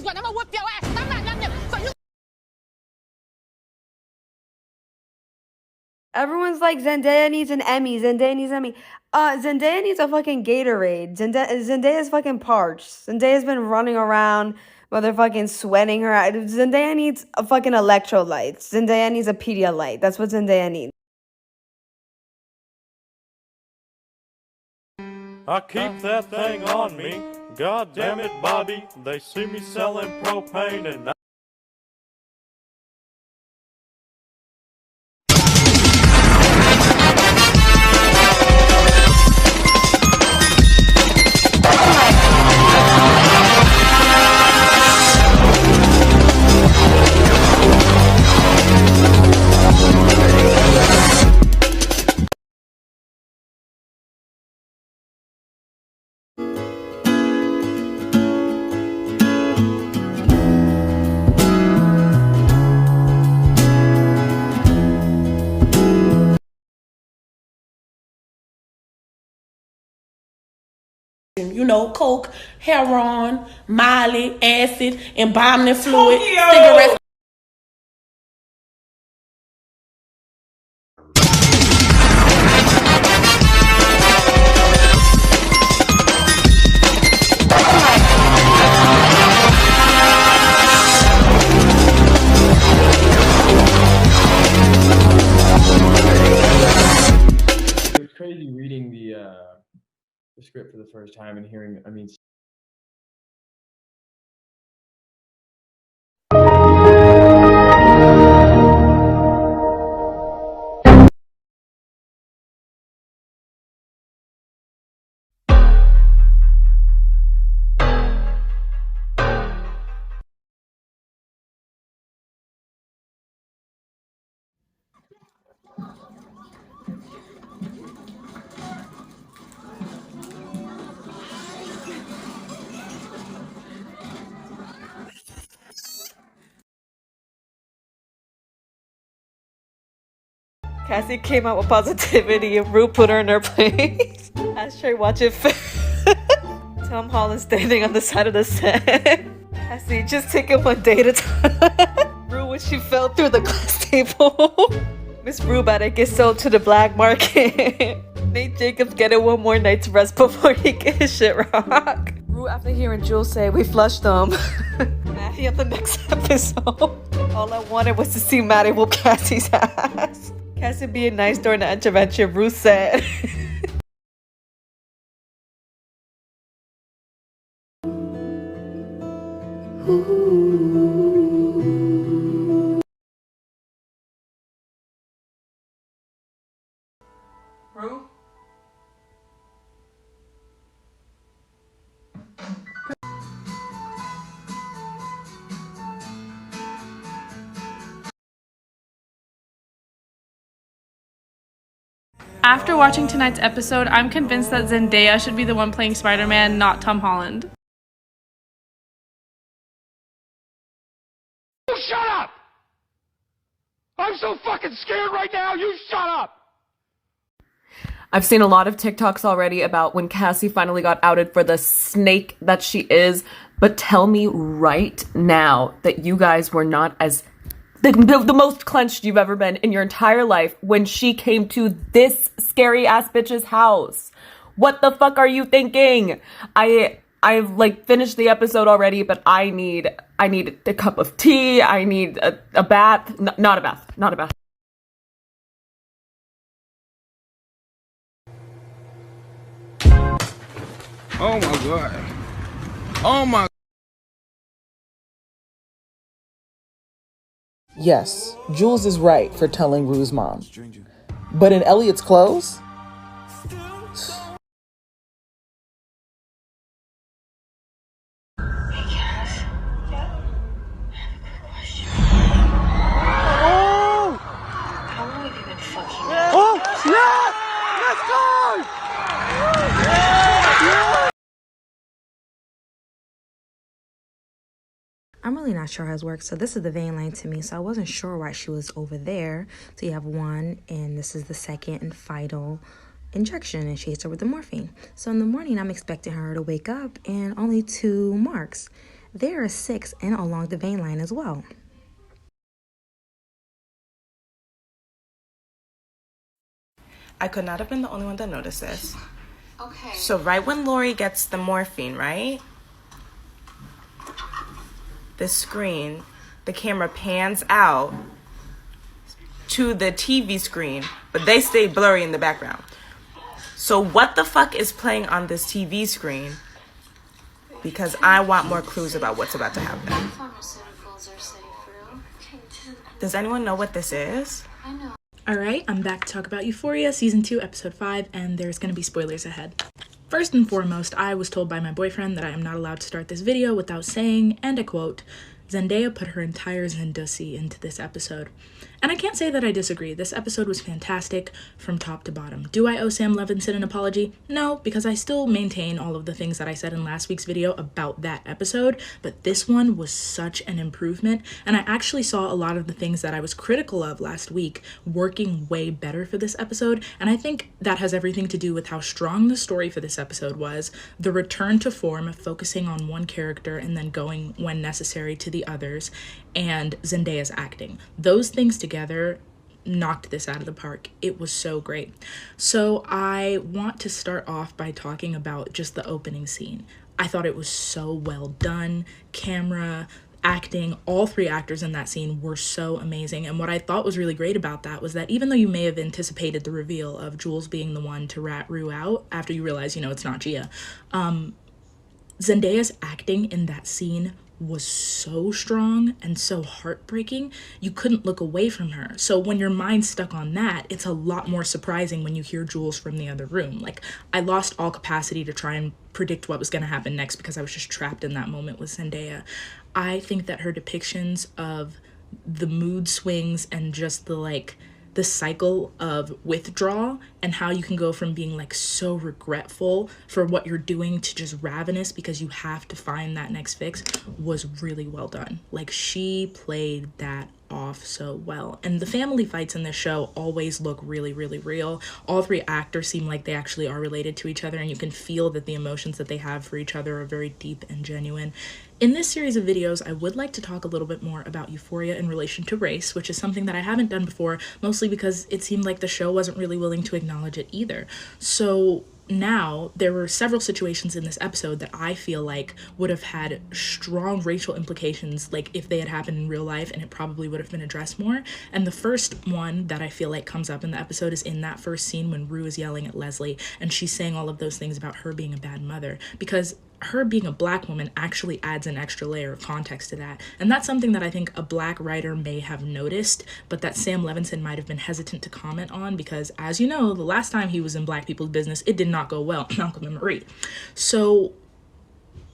Emmys one. I'm gonna whoop your ass. I'm not young enough. So you. Everyone's like, Zendaya needs an Emmy. Zendaya needs an Emmy. Zendaya needs a fucking Gatorade. Zendaya's fucking parched. Zendaya's been running around, motherfucking sweating her out. Zendaya needs a fucking electrolytes. Zendaya needs a Pedialyte. That's what Zendaya needs. I keep that thing on me. God damn it, Bobby. They see me selling propane and you know, coke, heroin, Molly, acid, embalming fluid, cigarettes. It was crazy reading the script for the first time and hearing, I mean, Cassie came out with positivity and Rue put her in her place. Ashtray watching Tom Holland standing on the side of the set. Cassie just taking one day at a time. Rue when she fell through the glass table. Miss Rue about to get sold to the black market. Nate Jacobs getting one more night's rest before he get his shit rocked. Rue after hearing Jules say we flushed them. Maddie on the next episode. All I wanted was to see Maddie whoop Cassie's ass. Cassie being nice during the intervention, Ruth said. Rue? After watching tonight's episode, I'm convinced that Zendaya should be the one playing Spider-Man, not Tom Holland. You shut up! I'm so fucking scared right now, you shut up! I've seen a lot of TikToks already about when Cassie finally got outed for the snake that she is, but tell me right now that you guys were not as the most clenched you've ever been in your entire life when she came to this scary ass bitch's house. What the fuck are you thinking? I've like finished the episode already, but I need a cup of tea. I need a bath. Not a bath. Oh my god. Oh my. Yes, Jules is right for telling Rue's mom. But in Elliot's clothes? I'm really not sure how it works. So this is the vein line to me. So I wasn't sure why she was over there. So you have one, and this is the second and final injection, and she hits her with the morphine. So in the morning, I'm expecting her to wake up and only 2 marks. there are 6 and along the vein line as well. I could not have been the only one that noticed this. Okay. So right when Lori gets the morphine, right? The screen, the camera pans out to the TV screen, but they stay blurry in the background. So what the fuck is playing on this TV screen? Because I want more clues about what's about to happen. Does anyone know what this is? Alright, I'm back to talk about Euphoria Season 2, Episode 5, and there's gonna be spoilers ahead. First and foremost, I was told by my boyfriend that I am not allowed to start this video without saying, and I quote, Zendaya put her entire Zendussy into this episode. And I can't say that I disagree. This episode was fantastic from top to bottom. Do I owe Sam Levinson an apology? No, because I still maintain all of the things that I said in last week's video about that episode, but this one was such an improvement, and I actually saw a lot of the things that I was critical of last week working way better for this episode, and I think that has everything to do with how strong the story for this episode was, the return to form of focusing on one character and then going when necessary to the others, and Zendaya's acting. Those things together knocked this out of the park. It was so great. So I want to start off by talking about just the opening scene. I thought it was so well done. Camera, acting, all 3 actors in that scene were so amazing. And what I thought was really great about that was that even though you may have anticipated the reveal of Jules being the one to rat Rue out after you realize, it's not Gia, Zendaya's acting in that scene was so strong and so heartbreaking, you couldn't look away from her. So when your mind's stuck on that, it's a lot more surprising when you hear Jules from the other room. Like, I lost all capacity to try and predict what was going to happen next because I was just trapped in that moment with Zendaya. I think that her depictions of the mood swings and just the cycle of withdrawal and how you can go from being so regretful for what you're doing to just ravenous because you have to find that next fix was really well done. She played that off so well. And the family fights in this show always look really, really real. All 3 actors seem like they actually are related to each other, and you can feel that the emotions that they have for each other are very deep and genuine. In this series of videos, I would like to talk a little bit more about Euphoria in relation to race, which is something that I haven't done before, mostly because it seemed like the show wasn't really willing to acknowledge it either. So now, there were several situations in this episode that I feel like would have had strong racial implications, if they had happened in real life, and it probably would have been addressed more. And the first one that I feel like comes up in the episode is in that first scene when Rue is yelling at Leslie, and she's saying all of those things about her being a bad mother, because her being a Black woman actually adds an extra layer of context to that. And that's something that I think a Black writer may have noticed, but that Sam Levinson might have been hesitant to comment on because, as you know, the last time he was in Black people's business, it did not go well, Malcolm and Marie. So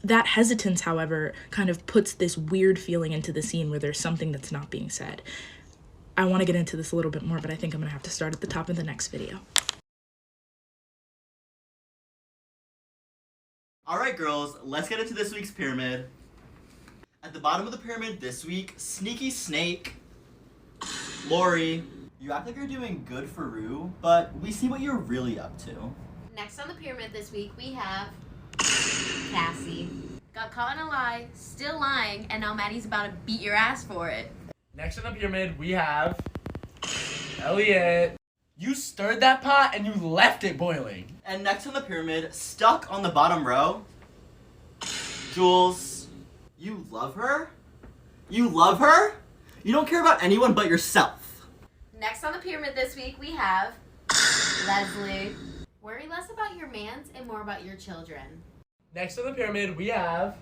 that hesitance, however, kind of puts this weird feeling into the scene where there's something that's not being said. I want to get into this a little bit more, but I think I'm going to have to start at the top of the next video. Alright girls, let's get into this week's pyramid. At the bottom of the pyramid this week, Sneaky Snake, Lori. You act like you're doing good for Rue, but we see what you're really up to. Next on the pyramid this week, we have Cassie. Got caught in a lie, still lying, and now Maddie's about to beat your ass for it. Next on the pyramid, we have Elliot. You stirred that pot and you left it boiling. And next on the pyramid, stuck on the bottom row, Jules. You love her? You love her? You don't care about anyone but yourself. Next on the pyramid this week, we have Leslie. Worry less about your mans and more about your children. Next on the pyramid, we have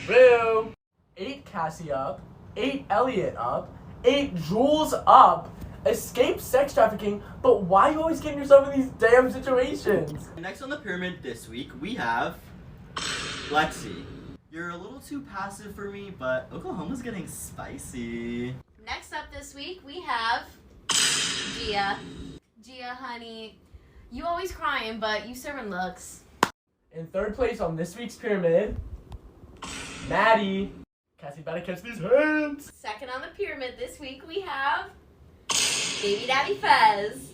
Rue. 8 Cassie up, 8 Elliot up, 8 Jules up, escape sex trafficking, but why are you always getting yourself in these damn situations? Next on the pyramid this week, we have Lexi. You're a little too passive for me, but Oklahoma's getting spicy. Next up this week, we have Gia. Gia, honey, you always crying, but you serving looks. In 3rd place on this week's pyramid, Maddie. Cassie better catch these hands. Second on the pyramid this week, we have Baby Daddy Fez.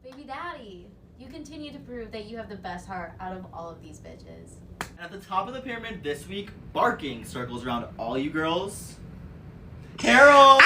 Baby Daddy, You continue to prove that you have the best heart out of all of these bitches. And at the top of the pyramid this week, barking circles around all you girls. Carol!